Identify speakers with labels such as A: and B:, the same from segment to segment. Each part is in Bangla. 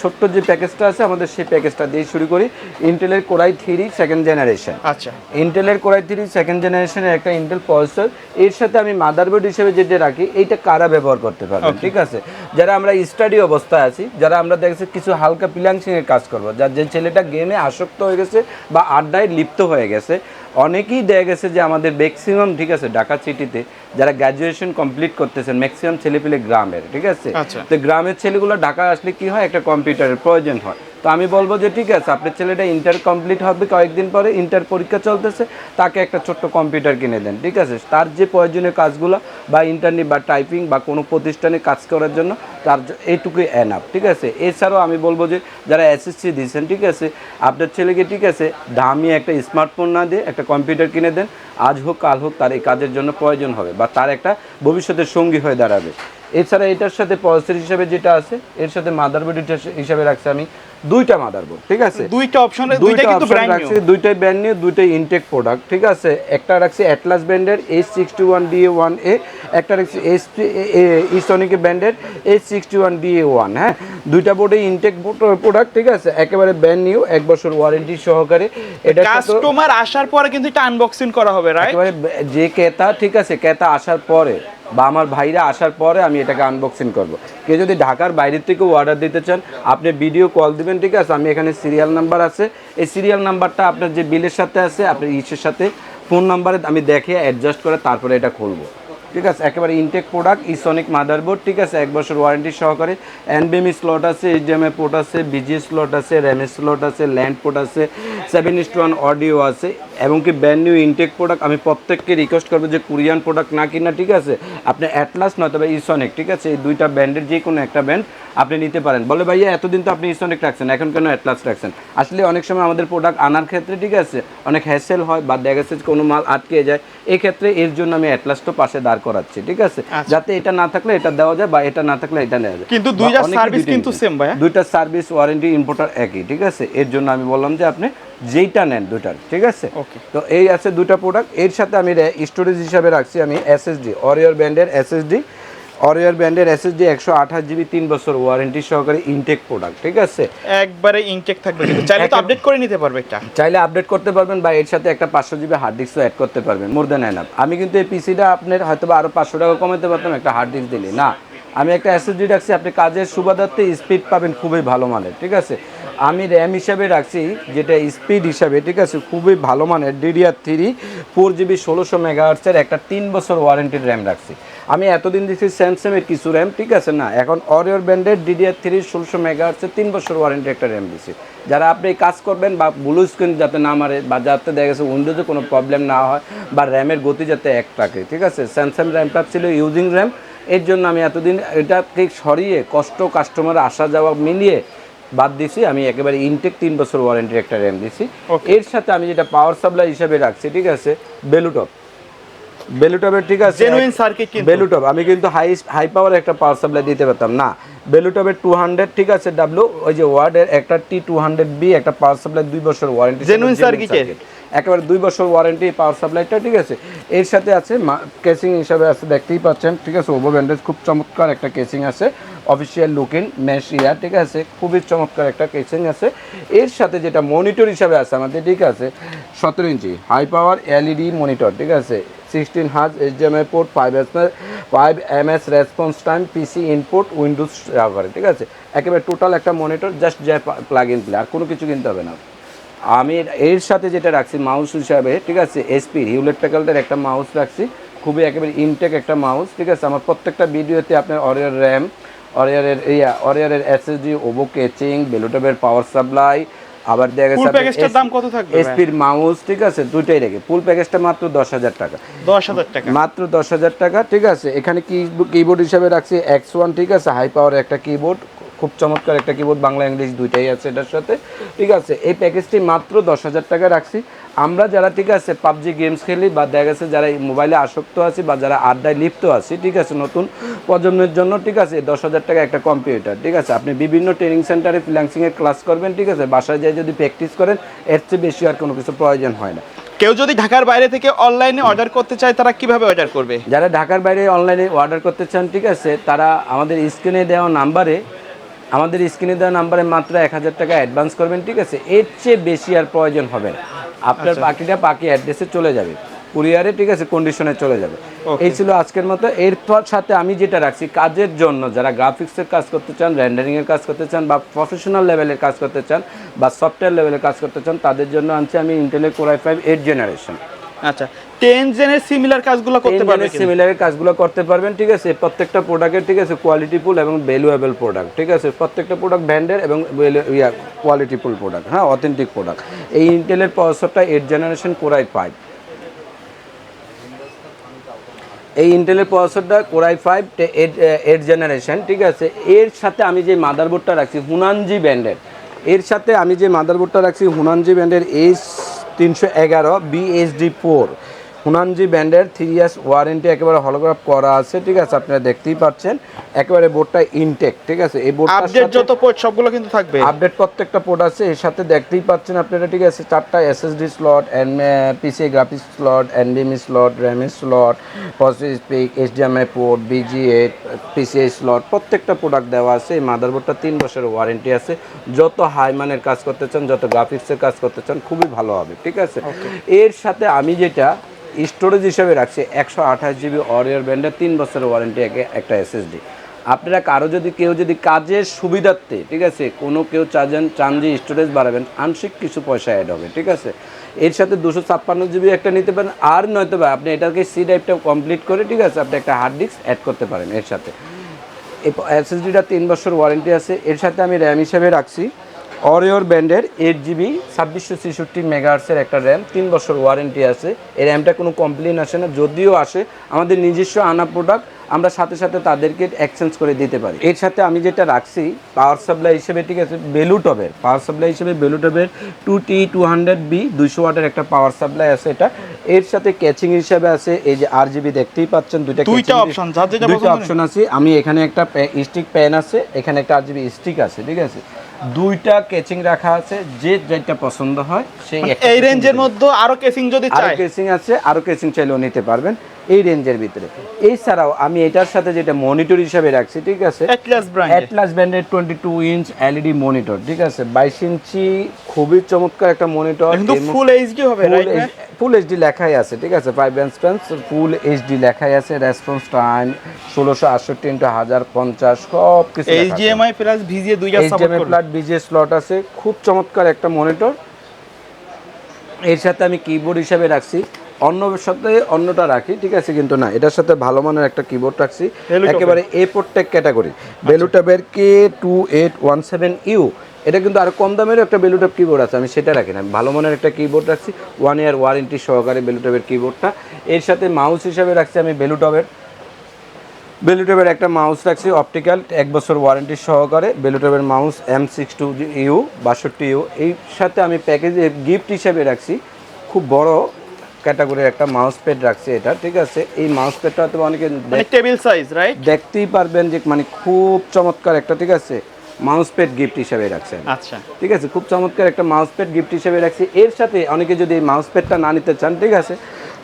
A: ছোট্ট যে প্যাকেজটা আছে আমাদের সেই প্যাকেজটা দিয়ে শুরু করি। ইন্টেলের কোরাই 3 সেকেন্ড জেনারেশন।
B: আচ্ছা,
A: ইন্টেলের কোরাই 3 সেকেন্ড জেনারেশনের একটা ইন্টেল প্রসেসর, এর সাথে আমি মাদারবোর্ড হিসেবে যেটা রাখি এইটা কারা ব্যবহার করতে পারবেন, ঠিক আছে? যারা আমরা স্টাডি অবস্থায় আছি, যারা আমরা দেখছি কিছু হালকা ফ্রিল্যান্সিংয়ের কাজ করবো, যার যে ছেলেটা গেমে আসক্ত হয়ে গেছে বা আড্ডায় লিপ্ত হয়ে গেছে, অনেকেই দেখা গেছে যে আমাদের ম্যাক্সিমাম, ঠিক আছে, ঢাকা সিটিতে যারা গ্র্যাজুয়েশন কমপ্লিট করতেছেন ম্যাক্সিমাম ছেলেপেলে গ্রামের, ঠিক আছে? তো গ্রামের ছেলেগুলো ঢাকা আসলে কি হয়, একটা কম্পিউটারের প্রয়োজন হয়। তো আমি বলবো যে ঠিক আছে, আপনার ছেলেটা ইন্টার কমপ্লিট হবে কয়েকদিন পরে, ইন্টার পরীক্ষা চলতেছে, তাকে একটা ছোট্ট কম্পিউটার কিনে দেন, ঠিক আছে? তার যে প্রয়োজনীয় কাজগুলো বা ইন্টারনেট বা টাইপিং বা কোনো প্রতিষ্ঠানে কাজ করার জন্য তার এইটুকুই এনাফ, ঠিক আছে? এছাড়াও আমি বলবো যে যারা এসএসসি দিয়েছেন, ঠিক আছে, আপনার ছেলেকে, ঠিক আছে, দামি একটা স্মার্টফোন না দিয়ে একটা কম্পিউটার কিনে দেন। আজ হোক কাল হোক তার এই কাজের জন্য প্রয়োজন হবে বা তার একটা ভবিষ্যতের সঙ্গী হয়ে দাঁড়াবে। এছাড়া এটার সাথে প্রসেসর হিসেবে যেটা আছে, এর সাথে মাদারবোর্ড হিসাবে রাখছি আমি দুইটা মাদারবোর্ড, ঠিক আছে?
B: দুইটা অপশন রাখছি,
A: দুইটাই ব্র্যান্ড নিউ, দুইটাই ইনটেক প্রোডাক্ট, ঠিক আছে? একটা রাখছি অ্যাটলাস ব্র্যান্ডের H61DA1A, একটা রাখছি ইসনিক ব্র্যান্ডের H61DA1। হ্যাঁ, দুইটা বোর্ডে ইনটেক প্রোডাক্ট, ঠিক আছে, একেবারে ব্র্যান্ড নিউ, 1 বছর ওয়ারেন্টি সহকারে। এটা
B: কাস্টমার আসার পরে কিন্তু এটা আনবক্সিং করা হবে, রাইট?
A: একেবারে যে ক্রেতা, ঠিক আছে, ক্রেতা আসার পরে বা আমার ভাইরা আসার পরে আমি এটাকে আনবক্সিং করব। কেউ যদি ঢাকার বাইরের থেকেও অর্ডার দিতে চান, আপনি ভিডিও কল দিবেন, ঠিক আছে? আমি এখানে সিরিয়াল নাম্বার আছে, এই সিরিয়াল নাম্বারটা আপনার যে বিলের সাথে আছে, আপনার ইসের সাথে ফোন নাম্বারে আমি দেখে অ্যাডজাস্ট করে তারপরে এটা খুলবো, ঠিক আছে? একেবারে ইনটেক প্রোডাক্ট, ইসনিক মাদারবোর্ড, ঠিক আছে, 1 বছর ওয়ারেন্টি সহকারে। এনবিএমই স্লট আছে, এইচডিএমআই পোর্ট আছে, বিজিএ স্লট আছে, র্যামের স্লট আছে, ল্যান্ড পোর্ট আছে, 7:1 অডিও আছে, এবং কি ব্র্যান্ড নিউ ইনটেক প্রোডাক্ট। আমি প্রত্যেককে রিকোয়েস্ট করবো যে কোরিয়ান প্রোডাক্ট না কিনা, ঠিক আছে? আপনি অ্যাটলাস নয়তো বা ইসনিক, ঠিক আছে, এই দুইটা ব্র্যান্ডের যে কোনো একটা ব্র্যান্ড আপনি নিতে পারেন। বলে ভাইয়া এতদিন তো আপনি ইসনিক রাখছেন, এখন কেন অ্যাটলাস রাখছেন? আসলে অনেক সময় আমাদের প্রোডাক্ট আনার ক্ষেত্রে, ঠিক আছে, অনেক হ্যাসেল হয় বা দেখা যাচ্ছে কোনো মাল আটকে যায়, এই ক্ষেত্রে এর জন্য আমি অ্যাটলাসটা পাশে দাঁড় করাচ্ছি, ঠিক আছে? যাতে এটা না থাকলে এটা দেওয়া যায় বা এটা না থাকলে এটা নেওয়া যায়।
B: কিন্তু দুইটা সার্ভিস কিন্তু সেম ভাইয়া,
A: দুইটা সার্ভিস ওয়ারেন্টি ইম্পোর্টার একই, ঠিক আছে? এর জন্য আমি বললাম যে আপনি যেইটা নেন দুইটার, ঠিক আছে? তো এই আছে দুইটা প্রোডাক্ট। এর সাথে আমি স্টোরেজ হিসাবে রাখছি আমি এসএসডি, অরিয়র ব্র্যান্ডের এসএসডি, 128GB 3 বছর ওয়ারেন্টি সহকারে ইনটেক প্রোডাক্ট, ঠিক আছে?
B: একবারে ইনটেক থাকবে, কিন্তু চাইলে তো আপডেট করে নিতে পারবে, এটা
A: চাইলে আপডেট করতে পারবেন বা এর সাথে একটা 500GB হার্ড ডিস্কও অ্যাড করতে পারবেন, মোর দেন এনাফ। আমি কিন্তু এই পিসিটা আপনার হয়তো বা আরও 500 টাকা কমাতে পারতাম একটা হার্ড ডিস্ক দিলে, না, আমি একটা এসএসডি রাখছি, আপনি কাজের সুবাদার্থে স্পিড পাবেন খুবই ভালো মানের, ঠিক আছে? আমি র্যাম হিসাবে রাখছি যেটা স্পিড হিসাবে, ঠিক আছে, খুবই ভালো মানের DDR3 4GB 1600 মেগাহার্টসের একটা 3 বছর ওয়ারেন্টির র্যাম রাখছি। আমি এতদিন দিচ্ছি স্যামসাংয়ের কিছু র্যাম, ঠিক আছে, না, এখন অরিয়র ব্র্যান্ডের DDR3 1600 মেগাহার্টসের 3 বছর ওয়ারেন্টি একটা র্যাম দিচ্ছি। যারা আপনি কাজ করবেন বা ব্লু স্ক্রিন যাতে না মারে বা যাতে দেখা গেছে উইন্ডোজে কোনো প্রবলেম না হয় বা র্যামের গতি যাতে এক থাকে, ঠিক আছে? স্যামসাং র্যামটা ছিল ইউজিং র্যাম, এর জন্য আমি এতদিন এটাকে সরিয়ে কষ্ট কাস্টমার আসা যাওয়া মিলিয়ে বাদ দিছি, আমি একেবারে ইনটেক 3 বছর ওয়ারেন্টির একটা র্যাম দিছি। এর সাথে আমি যেটা পাওয়ার সাপ্লাই হিসাবে রাখছি, ঠিক আছে, বেলুটপের, ঠিক আছে,
B: জেনুইন সার্কিট। কিন্তু
A: বেলুটপ আমি কিন্তু হাই পাওয়ার একটা পাওয়ার সাপ্লাই দিতে পারতাম না। বেলুটপের 200, ঠিক আছে, ডাব্লিউ, ওই যে ওয়ার্ডের একটা T200B একটা পাওয়ার সাপ্লাই 2 বছর ওয়ারেন্টি,
B: জেনুইন সার্কিটের
A: একেবারে 2 বছর ওয়ারেন্টি পাওয়ার সাপ্লাইটা, ঠিক আছে? এর সাথে আছে কেসিং হিসাবে আছে, দেখতেই পাচ্ছেন, ঠিক আছে, ওভো ব্যান্ডেজ খুব চমৎকার একটা কেসিং আছে, অফিসিয়াল লুকিং মেশ ইয়ার, ঠিক আছে, খুবই চমৎকার একটা কেসিং আছে। এর সাথে যেটা মনিটর হিসাবে আছে আমাদের, ঠিক আছে, 17 inch high power LED monitor, ঠিক আছে, 16 hertz HDMI port, 5 ms response time, PC input, Windows server, ঠিক আছে, একেবারে টোটাল একটা মনিটর, জাস্ট যে প্লাগ ইন প্লে, আর কোনো কিছু কিনতে হবে না। আমি এর সাথে যেটা রাখছি মাউস হিসাবে, ঠিক আছে, এসপি হিউলেট প্যাকার্ডের একটা মাউস রাখছি, খুবই একেবারে ইনটেক একটা মাউস, ঠিক আছে? আমার প্রত্যেকটা ভিডিওতে আপনার অরিয়র র্যাম, অরিয়রের এসএসডি, ওভো কেচিং, বেলুটপের পাওয়ার সাপ্লাই, আবার দেখা গেছে
B: ফুল প্যাকেজটার দাম কত থাকবে?
A: এসপির মাউস, ঠিক আছে, দুইটাই রেখে ফুল প্যাকেজটা মাত্র 10,000 টাকা,
B: 10,000 টাকা,
A: মাত্র 10,000 টাকা, ঠিক আছে? এখানে কিবোর্ড হিসাবে রাখছি X1, ঠিক আছে, হাই পাওয়ার একটা কিবোর্ড, খুব চমৎকার একটা কিবোর্ড, বাংলা ইংলিশ দুইটাই আছে এটার সাথে, ঠিক আছে? এই প্যাকেজটি মাত্র 10,000 টাকা রাখছি। আমরা যারা, ঠিক আছে, পাবজি গেমস খেলি বা দেখা গেছে যারা মোবাইলে আসক্ত আছি বা যারা আড্ডায় লিপ্ত আছি, ঠিক আছে, নতুন প্রজন্মের জন্য, ঠিক আছে, 10,000 টাকা একটা কম্পিউটার, ঠিক আছে, আপনি বিভিন্ন ট্রেনিং সেন্টারে ফ্রিল্যান্সিংয়ের ক্লাস করবেন, ঠিক আছে, বাসায় যেয়ে যদি প্র্যাকটিস করেন, এর চেয়ে বেশি আর কোনো কিছু প্রয়োজন হয় না।
B: কেউ যদি ঢাকার বাইরে থেকে অনলাইনে অর্ডার করতে চায়, তারা কিভাবে অর্ডার করবে?
A: যারা ঢাকার বাইরে অনলাইনে অর্ডার করতে চান, ঠিক আছে, তারা আমাদের স্ক্রিনে দেওয়া নাম্বারে আমাদের স্ক্রিনে দেওয়া নাম্বারে মাত্র 1000 টাকা অ্যাডভান্স করবেন, ঠিক আছে? এর চেয়ে বেশি আর প্রয়োজন হবে না। আপনার পাখিটা পাখি অ্যাড্রেসে চলে যাবে, কুরিয়ারে, ঠিক আছে, কন্ডিশনে চলে যাবে। এই ছিল আজকের মতো। এরপর সাথে আমি যেটা রাখছি কাজের জন্য, যারা গ্রাফিক্সের কাজ করতে চান, রেন্ডারিংয়ের কাজ করতে চান, বা প্রফেশনাল লেভেলের কাজ করতে চান, বা সফটওয়্যার লেভেলের কাজ করতে চান, তাদের জন্য আনছি আমি ইন্টেলের Core i5 8th জেনারেশন।
B: আচ্ছা, 10 জেনের সিমিলার কাজগুলো করতে পারবেন,
A: সিমিলার কাজগুলো করতে পারবেন, ঠিক আছে? প্রত্যেকটা প্রোডাক্টের, ঠিক আছে, কোয়ালিটিফুল এবং ভ্যালুয়েবল প্রোডাক্ট, ঠিক আছে? প্রত্যেকটা প্রোডাক্ট ব্র্যান্ডের এবং কোয়ালিটিফুল প্রোডাক্ট, হ্যাঁ, অথেন্টিক প্রোডাক্ট। এই ইন্টেলের প্রসেসরটা 8th জেনারেশন Core i5, এই ইন্টেলের প্রসেসরটা Core i5 8th জেনারেশন, ঠিক আছে? এর সাথে আমি যে মাদারবোর্ডটা রাখছি হুনানজি ব্র্যান্ডের, এর সাথে আমি যে মাদারবোর্ডটা রাখছি হুনানজি ব্র্যান্ডের H311 BHD4, হুনানজি ব্র্যান্ডের 3 ইয়ার্স ওয়ারেন্টি, একেবারে হলোগ্রাফ করা আছে, ঠিক আছে? আপনারা দেখতেই পাচ্ছেন একেবারে বোর্ডটা ইনটেক, ঠিক আছে? এই বোর্ডটার
B: আপডেট যত পোর্ট সবগুলো কিন্তু থাকবে,
A: আপডেট প্রত্যেকটা পোর্ট আছে এর সাথে, দেখতেই পাচ্ছেন আপনারা, ঠিক আছে? 4টা SSD slot, PCI graphics slot, NVMe slot, RAM slot, process speak, HDMI port, BG8, PCI slot, প্রত্যেকটা প্রোডাক্ট দেওয়া আছে। এই মাদারবোর্ডটা 3 বছরের ওয়ারেন্টি আছে। যত হাই মানের কাজ করতে চান, যত গ্রাফিক্সের কাজ করতে চান, খুবই ভালো হবে, ঠিক আছে? এর সাথে আমি যেটা স্টোরেজ হিসেবে রাখছি 128 GB অরিয়র ব্র্যান্ডের 3 বছরের ওয়ারেন্টি একটা SSD। আপনারা কারো যদি কেউ যদি কাজের সুবিধার্থে, ঠিক আছে, কোনো কেউ চান যে স্টোরেজ বাড়াবেন, আংশিক কিছু পয়সা অ্যাড হবে, ঠিক আছে? এর সাথে 256 GB একটা নিতে পারেন, আর নয়তো বা আপনি এটাকে সি ড্রাইভটা কমপ্লিট করে, ঠিক আছে, আপনি একটা হার্ড ডিস্ক অ্যাড করতে পারেন এর সাথে। এই SSDটা 3 বছর ওয়ারেন্টি আছে। এর সাথে আমি র্যাম হিসেবে রাখছি অরিওর ব্র্যান্ডের 8GB 2666 মেগাহার্টসের একটা র্যাম, 3 বছর ওয়ারেন্টি আছে। এই র্যামটা কোনো কমপ্লেন আসে না, যদিও আসে আমাদের নিজস্ব আনা প্রোডাক্ট, আমরা সাথে সাথে তাদেরকে এক্সচেঞ্জ করে দিতে পারি। এর সাথে আমি যেটা রাখছি পাওয়ার সাপ্লাই হিসেবে, ঠিক আছে, বেলুটপের পাওয়ার সাপ্লাই হিসেবে বেলুটপের 2T200B 200 ওয়াটের একটা পাওয়ার সাপ্লাই আছে এটা। এর সাথে ক্যাচিং হিসেবে আছে এই যে RGB, দেখতেই পাচ্ছেন দুইটা
B: অপশন, যার যেটা
A: দুইটা অপশন আছে। আমি এখানে একটা স্টিক প্যান আছে, এখানে একটা RGB স্টিক আছে, ঠিক আছে? দুইটা কেচিং রাখা আছে, যে যেটা পছন্দ হয় সেই
B: এই রেঞ্জের মধ্যে আরো কেসিং যদি চাই,
A: আরো কেচিং আছে, আরো কেচিং চাইলেও নিতে পারবেন এই রেঞ্জের ভিতরে। এছাড়াও আমি এটার সাথে যেটা মনিটর হিসেবে রাখছি, ঠিক আছে, অ্যাটলাস ব্র্যান্ডের 22 ইঞ্চ LED মনিটর, ঠিক আছে? 22 ইঞ্চি খুবই চমৎকার একটা মনিটর,
B: কিন্তু ফুল এইচডি হবে, রাইট?
A: ফুল এইচডি লেখাই আছে, ঠিক আছে? 5 ইঞ্চ ফুল এইচডি লেখাই আছে। রেসপন্স টাইম 1668x1050 সব কিছু,
B: HDMI প্লাস VGA দুইটা সাপোর্ট করে,
A: HDMI প্লাস VGA স্লট আছে। খুব চমৎকার একটা মনিটর। এর সাথে আমি কিবোর্ড হিসেবে রাখছি, অন্যর সাথে অন্যটা রাখি, ঠিক আছে, কিন্তু না, এটার সাথে ভালো মানের একটা কিবোর্ড রাখছি, একেবারে A4 ক্যাটাগরি বেলুটপের K2817U। এটা কিন্তু আরো কম দামের একটা বেলুটপ কিবোর্ড আছে, আমি সেটা রাখি না, ভালো মানের একটা কিবোর্ড রাখছি, 1 ইয়ার ওয়ারেন্টি সহকারে বেলুটপের কিবোর্ডটা। এর সাথে মাউস হিসেবে রাখছি আমি বেলুটপের একটা মাউস রাখছি অপটিক্যাল, 1 বছর ওয়ারেন্টি সহকারে বেলুটপের মাউস M62U 62U। এই সাথে আমি প্যাকেজে গিফট হিসেবে রাখছি খুব বড় ক্যাটাগরির একটা মাউস প্যাড রাখছি এটা, ঠিক আছে? এই মাউস প্যাডটা তো অনেকে
B: টেবিল সাইজ, রাইট?
A: দেখতেই পারবেন যে মানে খুব চমৎকার একটা, ঠিক আছে, মাউস প্যাড গিফট হিসেবে রাখছেন।
B: আচ্ছা,
A: ঠিক আছে, খুব চমৎকার একটা মাউস প্যাড গিফট হিসেবে রাখছি। এর সাথে অনেকে যদি এই মাউস প্যাডটা না নিতে চান, ঠিক আছে,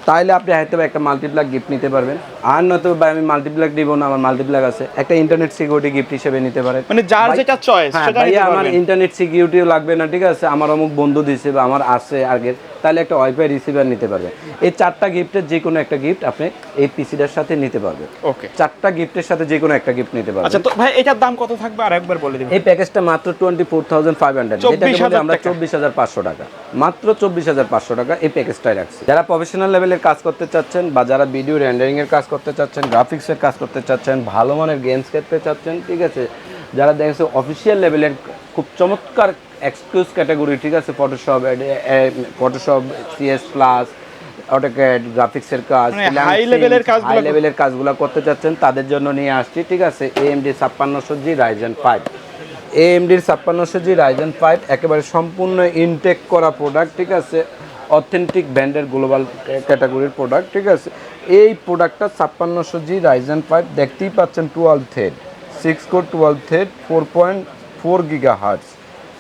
A: তাহলে আপনি হয়তো একটা মাল্টিপ্লাগ গিফট নিতে পারবেন। আর নয়তো ভাই আমি মাল্টিপ্লাগ দিব না, আমার মাল্টিপ্লাগ আছে, একটা ইন্টারনেট সিকিউরিটি গিফট হিসেবে নিতে পারেন।
B: মানে যার যেটা চয়েস সেটা নিতে পারবেন।
A: আমার ইন্টারনেট সিকিউরিটিও লাগবে না, ঠিক আছে, আমার অমুক বন্ধু দিয়েছে বা আমার আছে আগের, তাহলে একটা ওয়াইফাই রিসিভার নিতে পারবেন। এই 4টা গিফটের যে কোনো একটা গিফট আপনি এই পিসিটার সাথে নিতে পারবেন।
B: ওকে,
A: 4টা গিফটের সাথে যে কোনো একটা গিফট নিতে পারবেন।
B: আচ্ছা, তো ভাই এটার দাম কত থাকবে আর একবার বলে দিবেন?
A: এই প্যাকেজটা মাত্র 24,500, যেটাকে বলি আমরা 24,500 টাকা, মাত্র 24,500 টাকা এই প্যাকেজটাই রাখছি। যারা প্রফেশনাল লেভেলের কাজ করতে চাচ্ছেন বা যারা ভিডিও রেন্ডারিং এর কাজ করতে চাচ্ছেন, গ্রাফিক্সের কাজ করতে চাচ্ছেন, ভালো মানের গেমস খেলতে চাচ্ছেন, ঠিক আছে, যারা দেখছে অফিসিয়াল লেভেলের খুব চমৎকার এক্সক্লুসিভ ক্যাটাগরি, ঠিক আছে, ফটোশপ CS প্লাস, অটোক্যাড, গ্রাফিক্সের কাজ,
B: হাই
A: লেভেলের কাজগুলো করতে চাচ্ছেন, তাদের জন্য নিয়ে আসছি, ঠিক আছে, AMD 5600G Ryzen 5। AMD 5600G Ryzen 5 একেবারে সম্পূর্ণ ইনটেক করা প্রোডাক্ট, ঠিক আছে, অথেন্টিক ব্র্যান্ডের গ্লোবাল ক্যাটাগরির প্রোডাক্ট, ঠিক আছে। এই প্রোডাক্টটা 5600G Ryzen 5 দেখতেই পাচ্ছেন 12 থ্রেড, 6 কোর 12 থ্রেড, 4.4 GHz,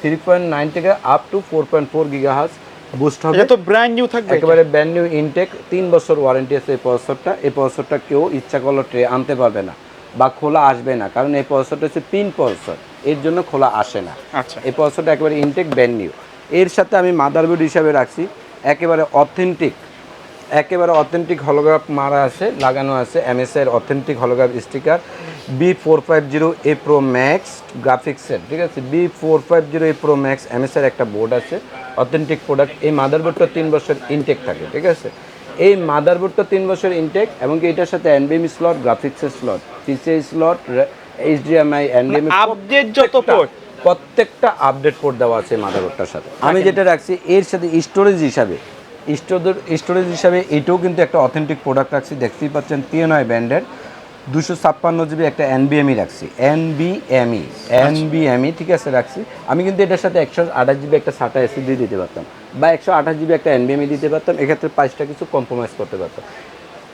A: 3.9 থেকে আপ টু 4.4 GHz বুস্ট হবে।
B: এটা তো ব্র্যান্ড নিউ থাকবে,
A: একেবারে ব্র্যান্ড নিউ ইনটেক, 3 বছর ওয়ারেন্টি আছে এই প্রসেসরটা। এই প্রসেসরটা কেউ ইচ্ছা করলে আনতে পারবে না, বা খোলা আসবে না, কারণ এই প্রসেসরটা হচ্ছে পিন প্রসেসর, এর জন্য খোলা আসে না।
B: আচ্ছা,
A: এই প্রসেসরটা একেবারে ইনটেক ব্র্যান্ড নিউ। এর সাথে আমি মাদারবোর্ড হিসাবে রাখছি একেবারে অথেন্টিক হলোগ্রাফ মারা আছে, লাগানো আছে MSI এর authentic holograph sticker B450A Pro Max গ্রাফিক্সের, ঠিক আছে। B450A Pro Max MSI এর একটা বোর্ড আছে, অথেন্টিক প্রোডাক্ট। এই মাদারবোর্ডটা 3 বছর ইনটেক থাকে, ঠিক আছে। এই মাদারবোর্ডটা 3 বছর ইনটেক, এবং এটার সাথে NVMe স্লট, গ্রাফিক্সের slot, PCI slot, HDMI, NVMe
B: update যত পোর্ট,
A: প্রত্যেকটা আপডেট পোর্ট দেওয়া আছে মাদারবোর্ডটার সাথে। আমি যেটা রাখছি এর সাথে স্টোরেজ হিসাবে এটাও কিন্তু একটা অথেন্টিক প্রোডাক্ট রাখছি, দেখতেই পাচ্ছেন TNI ব্র্যান্ডের 256GB একটা NVMe রাখছি, NVMe, ঠিক আছে, রাখছি। আমি কিন্তু এটার সাথে 128GB একটা SATA SSD দিতে পারতাম, বা 128GB একটা NVMe দিতে পারতাম, এক্ষেত্রে প্রাইসটা কিছু কম্প্রোমাইজ করতে পারতাম।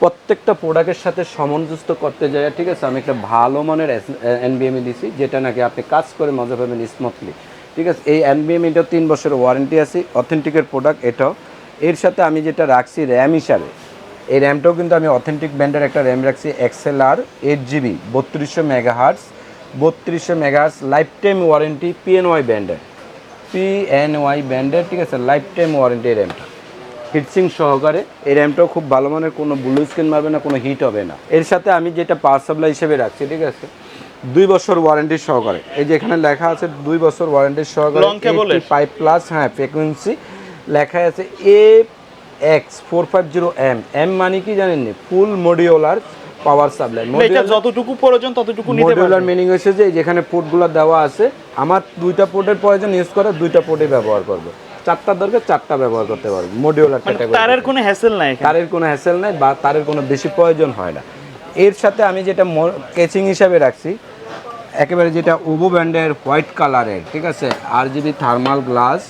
A: প্রত্যেকটা প্রোডাক্টের সাথে সামঞ্জস্য করতে যায়, ঠিক আছে। আমি একটা ভালো মানের NVMe দিছি, যেটা নাকি আপনি কাজ করে মজা পাবেন স্মুথলি, ঠিক আছে। এই NVMeটাও 3 বছরের ওয়ারেন্টি আছে, অথেন্টিকের প্রোডাক্ট এটাও। এর সাথে আমি যেটা রাখছি র্যাম হিসাবে, এই র্যামটাও কিন্তু আমি অথেন্টিক ব্র্যান্ডের একটা র্যাম রাখছি, XLR 8GB 3200 megahertz life time warranty, PNY ব্র্যান্ডের, ঠিক আছে, লাইফ টাইম ওয়ারেন্টি এই র্যামটা, হিটসিং সহকারে। এই র্যামটাও খুব ভালো মানের, কোনো ব্লু স্ক্রিন মারবে না, কোনো হিট হবে না। এর সাথে আমি যেটা পাওয়ার সাপ্লাই হিসেবে রাখছি, ঠিক আছে, 2 বছর ওয়ারেন্টি সহকারে। এই যে এখানে লেখা আছে 2 বছর ওয়ারেন্টি সহকারে, 5+ হ্যাঁ ফ্রিকোয়েন্সি লেখা আছে AX450M। এম মানে কি জানেন নি? ফুল মডিউলার পাওয়ার সাপ্লাই।
B: এটা যতটুকু প্রয়োজন ততটুকু নিতে পারবেন।
A: মডিউলার মিনিং হচ্ছে যে যেখানে পোর্টগুলো দেওয়া আছে, আমার 2টা পোর্টের প্রয়োজন ইউজ করে 2টা পোর্টে ব্যবহার করব, 4টা দরকার 4টা ব্যবহার করতে পারবো। মডিউলার ক্যাটাগরি,
B: তারের কোনো হ্যাসেল নাই,
A: তারের কোনো হ্যাসেল নাই, বা তারের কোনো বেশি প্রয়োজন হয় না। এর সাথে আমি যেটা কেচিং হিসাবে রাখছি একেবারে যেটা ওভো ব্র্যান্ডের হোয়াইট কালারের, ঠিক আছে, RGB থার্মাল গ্লাস,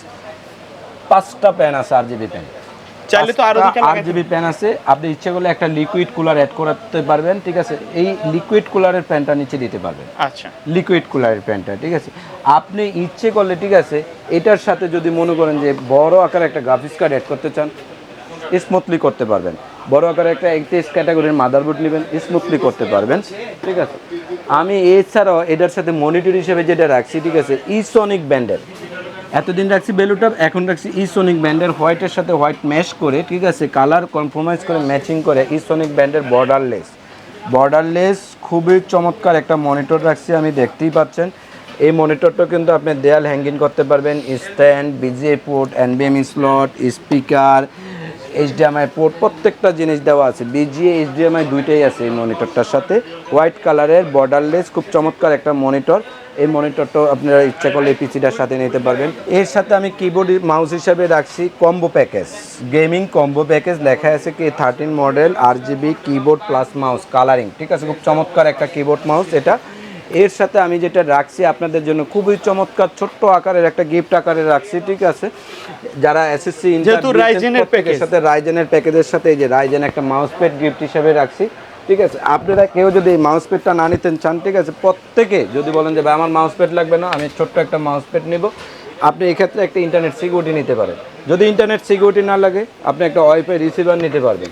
A: 5টা প্যান আছে RGB প্যান,
B: চাইলে তো আরো দিকে
A: RGB প্যান আছে। আপনি ইচ্ছে করলে একটা লিকুইড কুলার অ্যাড করতে পারবেন, ঠিক আছে। এই লিকুইড কুলারের প্যানটা নিচে দিতে পারবেন,
B: আচ্ছা,
A: লিকুইড কুলারের প্যানটা, ঠিক আছে। আপনি ইচ্ছে করলে, ঠিক আছে, এটার সাথে যদি মনে করেন যে বড় আকারে একটা গ্রাফিক্স কার্ড অ্যাড করতে চান, স্মুথলি করতে পারবেন। বড় আকারে একটা 31 ক্যাটাগরির মাদারবোর্ড নেবেন, স্মুথলি করতে পারবেন, ঠিক আছে। আমি এছাড়াও এটার সাথে মনিটর হিসেবে যেটা রাখছি, ঠিক আছে, ইসোনিক ব্র্যান্ডের, এতদিন রাখছি বেলুটপ, এখন রাখছি ইসোনিক ব্র্যান্ডের, হোয়াইটের সাথে হোয়াইট ম্যাশ করে, ঠিক আছে, কালার কম্প্রোমাইজ করে ম্যাচিং করে ইসোনিক ব্র্যান্ডের বর্ডারলেস খুবই চমৎকার একটা মনিটর রাখছি, আমি দেখতেই পাচ্ছেন। এই মনিটরটা কিন্তু আপনি দেয়াল হ্যাঙ্গিং করতে পারবেন, stand, BGA port, NVMe slot, speaker, HDMI port, প্রত্যেকটা জিনিস দেওয়া আছে। BGA HDMI দুইটাই আছে এই মনিটরটার সাথে। হোয়াইট কালারের বর্ডারলেস খুব চমৎকার একটা মনিটর। এই মনিটরটাও আপনারা ইচ্ছা করলে পিসিটার সাথে নিতে পারবেন। এর সাথে আমি কিবোর্ড মাউস হিসাবে রাখছি combo package, gaming combo package, লেখা আছে K13 model RGB keyboard plus mouse colouring, ঠিক আছে, খুব চমৎকার একটা কিবোর্ড মাউস এটা। এর সাথে আমি যেটা রাখছি আপনাদের জন্য খুবই চমৎকার ছোট্ট আকারের একটা গিফট আকারে রাখছি, ঠিক আছে। যারা SSC
B: যেহেতু রাইজেনের প্যাকেজ,
A: সাথে রাইজেনের প্যাকেজের সাথে এই যে রাইজেন একটা মাউস প্যাড গিফট হিসেবে রাখছি, ঠিক আছে। আপনারা কেউ যদি এই মাউস প্যাডটা না নিতে চান, ঠিক আছে, প্রত্যেকে যদি বলেন যে ভাই আমার মাউস প্যাড লাগবে না, আমি ছোট্ট একটা মাউস প্যাড নেব, আপনি এক্ষেত্রে একটা ইন্টারনেট সিকিউরিটি নিতে পারেন। যদি ইন্টারনেট সিকিউরিটি না লাগে আপনি একটা ওয়াইফাই রিসিভার নিতে পারবেন।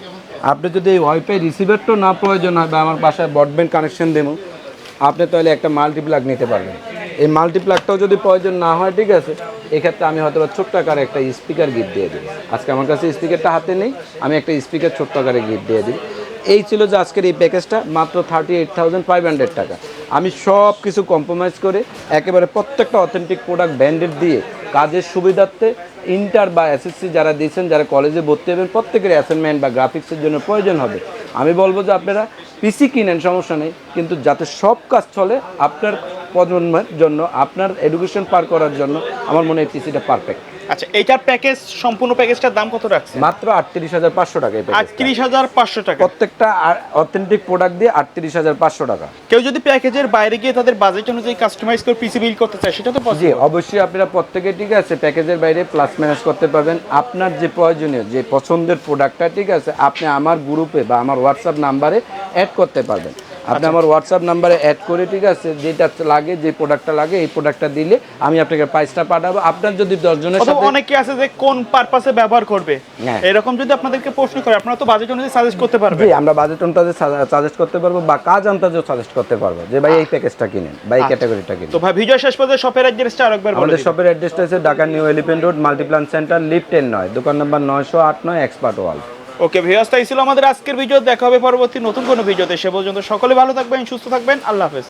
A: আপনি যদি এই ওয়াইফাই রিসিভারটাও না প্রয়োজন হয়, বা আমার বাসায় ব্রডব্যান্ড কানেকশন দেবো, আপনি তাহলে একটা মাল্টিপ্লাগ নিতে পারবেন। এই মাল্টিপ্লাগটাও যদি প্রয়োজন না হয়, ঠিক আছে, এক্ষেত্রে আমি হয়তো ছোট্ট আকারে একটা স্পিকার গিফট দিয়ে দিই। আজকে আমার কাছে স্পিকারটা হাতে নেই, আমি একটা স্পিকার ছোট্ট আকারে গিফট দিয়ে দিই। এই ছিল যে আজকের এই প্যাকেজটা, মাত্র 38,500 টাকা। আমি সব কিছু কম্প্রোমাইজ করে একেবারে প্রত্যেকটা অথেন্টিক প্রোডাক্ট ব্র্যান্ডেড দিয়ে কাজের সুবিধার্থে ইন্টার বা SSC যারা দিয়েছেন, যারা কলেজে ভর্তি হবেন, প্রত্যেকের অ্যাসাইনমেন্ট বা গ্রাফিক্সের জন্য প্রয়োজন হবে। আমি বলবো যে আপনারা পিসি কিনেন, সমস্যা নেই, কিন্তু যাতে সব কাজ চলে আপনার প্রজন্মের জন্য, আপনার এডুকেশন পার করার জন্য আমার মনে হয় পিসিটা পারফেক্ট।
B: আচ্ছা, এইটার প্যাকেজ, সম্পূর্ণ প্যাকেজটার দাম কত রাখছেন?
A: মাত্র 38,500 টাকা।
B: 38,500 টাকা
A: প্রত্যেকটা অথেন্টিক প্রোডাক্ট দিয়ে 38,500 টাকা।
B: কেউ যদি প্যাকেজের বাইরে গিয়ে তাদের বাজেট অনুযায়ী কাস্টমাইজ করে পিসি বিল করতে চায়, সেটা তো
A: জি
B: পসিবল?
A: অবশ্যই, আপনারা প্রত্যেকে, ঠিক আছে, প্যাকেজের বাইরে প্লাস ম্যানেজ করতে পারবেন। আপনার যে প্রয়োজনীয় যে পছন্দের প্রোডাক্টটা, ঠিক আছে, আপনি আমার গ্রুপে বা আমার হোয়াটসঅ্যাপ নাম্বারে অ্যাড করতে পারবেন। আপনি আমার হোয়াটসঅ্যাপ নাম্বারে অ্যাড করে, ঠিক আছে, যেটা লাগে, যে প্রোডাক্টটা লাগে, এই প্রোডাক্টটা দিলে আমি আপনাকে প্রাইসটা পাঠাবো। আপনার যদি 10 জনের
B: অথবা
A: সাথে
B: অনেকে আছে যে কোন পারপাসে ব্যবহার করবে,
A: হ্যাঁ।
B: এরকম যদি আপনাদেরকে প্রশ্ন করে আপনারা তো বাজেট অনুযায়ী সাজেস্ট করতে পারবেন।
A: জি, আমরা বাজেট অনুযায়ী সাজেস্ট করতে পারবো বা কাজ আন্দাজেও সাজেস্ট করতে পারবো যে ভাই এই প্যাকেজটা কিনেন বা এই ক্যাটাগরিটা কিনেন।
B: তো ভাই ভিডিও শেষ পর্যন্ত শপের অ্যাড্রেসটা আরেকবার বলে
A: আমাদের
B: দিন।
A: শপের অ্যাড্রেসটা হচ্ছে Dhaka new elephant road, Multiplan centre, lift 10 9, দোকান number 908 expert world.
B: Okay viewers, তাই ছিল আমাদের আজকের ভিডিও। দেখা হবে পরবর্তী নতুন কোনো ভিডিওতে। সে পর্যন্ত সকলে ভালো থাকবেন, সুস্থ থাকবেন। আল্লাহ হাফেজ।